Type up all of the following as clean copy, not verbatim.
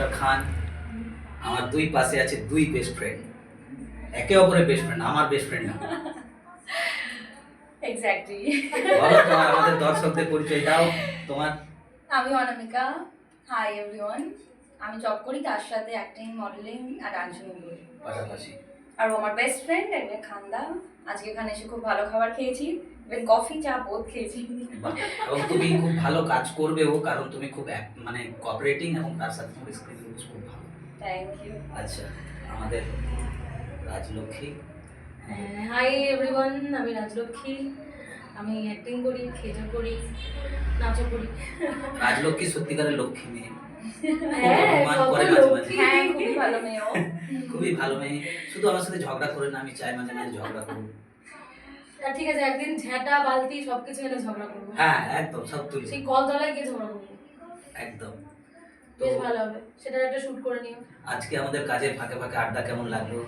Mister খান। আমার দুই পাশে আছে দুই বেস্ট ফ্রেন্ড, একে অপরের বেস্ট ফ্রেন্ড, আমার বেস্ট ফ্রেন্ড না। এক্স্যাক্টলি। বলো তোমার আমাদের দর্শকদের পরিচয় দাও তোমার। আমি অনামিকা। Hi everyone. আমি জব করি, তার সাথে অ্যাক্টিং, মডেলিং আর ডান্সিং করি পাশাপাশি। আর ও আমার বেস্ট ফ্রেন্ড একটা খান্দা। আজকে এখানে এসে খুব ভালো খাবার খেয়েছি, ইভেন কফি চা বোধ খেয়েছি। বাহ, এবং তুমি খুব ভালো কাজ করবেও, কারণ তুমি খুব মানে কোঅপারেটিং এবং তার সাথে তোমার স্ক্রিন ইউজ খুব ভালো। Thank you. আচ্ছা, আমাদের রাজলক্ষ্মী। হাই এভরিওয়ান, আমি রাজলক্ষ্মী। আমি অ্যাক্টিং করি, থিয়েটার করি, নাচও করি। রাজলক্ষ্মী সত্যিকারের লক্ষ্মী মেয়ে, হ্যাঁ, অপমান কত করে মাঝে মাঝে। লক্ষ্মী। হ্যাঁ, খুবই ভালো মেয়ে ও। খুবই ভালো মেয়ে, শুধু আমার সাথে ঝগড়া করে না, আমি চাই মাঝে মাঝে ঝগড়া করবো। আর ঠিক আছে, একদিন ঝ্যাঁটা বালতি সবকিছু এনে ঝগড়া করবো। হ্যাঁ একদম, সব তুলি সেই কলতলায় গিয়ে ঝগড়া করবো, একদম। তো বেশ ভালো হবে। সেটার একটা শুট করে নিও। আজকে আমাদের কাজের ফাঁকে ফাঁকে আড্ডা কেমন লাগলো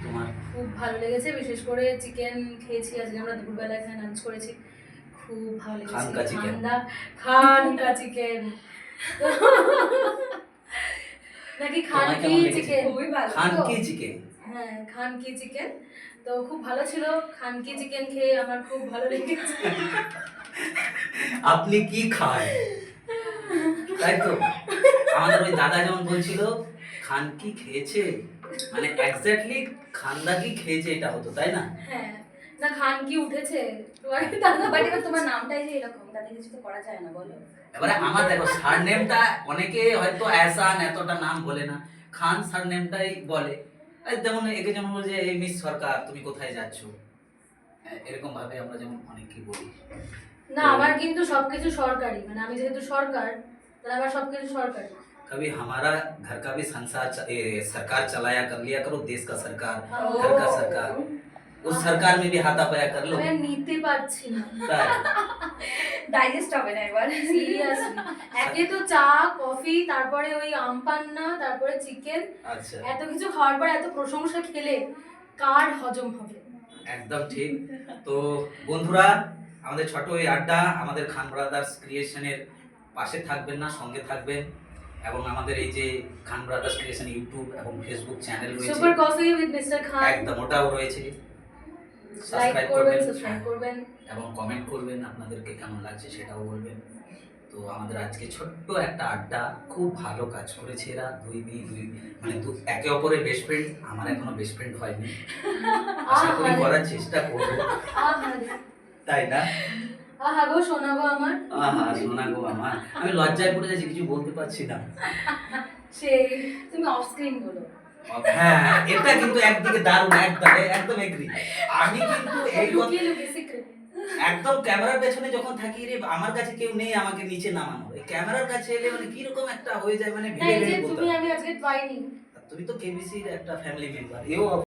তোমার? খুব ভালো লেগেছে, বিশেষ করে চিকেন খেয়েছি আজকে, আমরা দুপুরবেলা এখানে লাঞ্চ করেছি, খুব ভালো লেগেছে। খানকা চিকেন। খানকা চিকেন নাকি তোমায় খানকি কেমন লেগেছে? চিকেন? খুবই ভালো। খানকি চিকেন। হ্যাঁ, খানকি চিকেন তো খুব ভালো ছিল। খানকি চিকেন খেয়ে আমার খুব ভালো লেগেছে। আপনি কি খান, তাই তো? আমাদের ওই দাদা যেমন বলছিল খানকি খেয়েছে, মানে এক্স্যাক্টলি খান্দা কি খেয়েছে এটা হতো, তাই না? হ্যাঁ, না খানকি উঠেছে তোমার দাদা। বাট এবার তোমার নামটাই যে এরকম, তাতে কিছু তো করা যায় না, বলো। এবারে আমার দেখো সারনেমটা, অনেকে হয়তো এহসান এতটা নাম বলে না, খান সারনেমটাই বলে। এই যেমন একে যেমন বলে যে এই মিস সরকার তুমি কোথায় যাচ্ছ, এরকম ভাবে আমরা যেমন অনেকেই বলি। না, আমার কিন্তু সবকিছু সরকারি, মানে আমি যেহেতু সরকার, তাহলে আমার সবকিছু সরকারি। कभी हमारा घर का भी संसार सरकार चलाया कर लिया करो, देश का सरकार, ओ। घर का सरकार, उस सरकार में भी हाथापाया कर लो। আমি আর নিতে পারছি না, তাই? ডাইজেস্ট হবে না এবার। সিরিয়াসলি। একে তো চা কফি, তারপরে ওই আমপান্না, তারপরে চিকেন, আচ্ছা, এত কিছু খাওয়ার পর এত প্রশংসা খেলে কার হজম হবে? একদম ঠিক। তো বন্ধুরা, আমাদের ছোট এই আড্ডা, আমাদের খান ব্রাদার্স ক্রিয়েশনের পাশে থাকবেন না, সঙ্গে থাকবেন। এবং আমাদের এই যে খান ব্রাদার্স ক্রিয়েশন ইউটিউব এবং ফেসবুক চ্যানেল রয়েছে, সুপার কফি উইথ মিস্টার খান, একদম ওটাও রয়েছে। লাইক সাবস্ক্রাইব করবেন, করবেন, সাবস্ক্রাইব করবেন। এবং কমেন্ট করবেন, আপনাদেরকে কেমন লাগছে সেটাও বলবেন। তো আমাদের আজকে ছোট্ট একটা আড্ডা, খুব ভালো কাজ করেছে এরা দুই মেয়ে, মানে একে অপরের বেস্ট ফ্রেন্ড। আমার এখনো বেস্ট ফ্রেন্ড হয়নি, আশা করি করার চেষ্টা করবো, আহারে, তাই না? আহা গো শোনা গো আমার। আহা শোনা গো আমার, আমি লজ্জায় পড়ে যাচ্ছি, কিছু বলতে পারছি না। সেই তুমি অফ স্ক্রিন বলো। হ্যাঁ, এটা কিন্তু একদিকে দারুণ, একদম একদম এগ্রি। আমি কিন্তু এই লুকিয়ে লুকিয়ে সিক্রেট। একদম ক্যামেরার পেছনে যখন থাকি, রে আমার কাছে কেউ নেই আমাকে নিচে নামানো, এই ক্যামেরার কাছে এলে মানে কিরকম একটা হয়ে যায়, মানে না, ভেবে এই যে ভেবে বলতে তুমি হয়। আমি আজকে পাইনি। তুমি তো কেবিসির একটা ফ্যামিলি মেম্বার, এও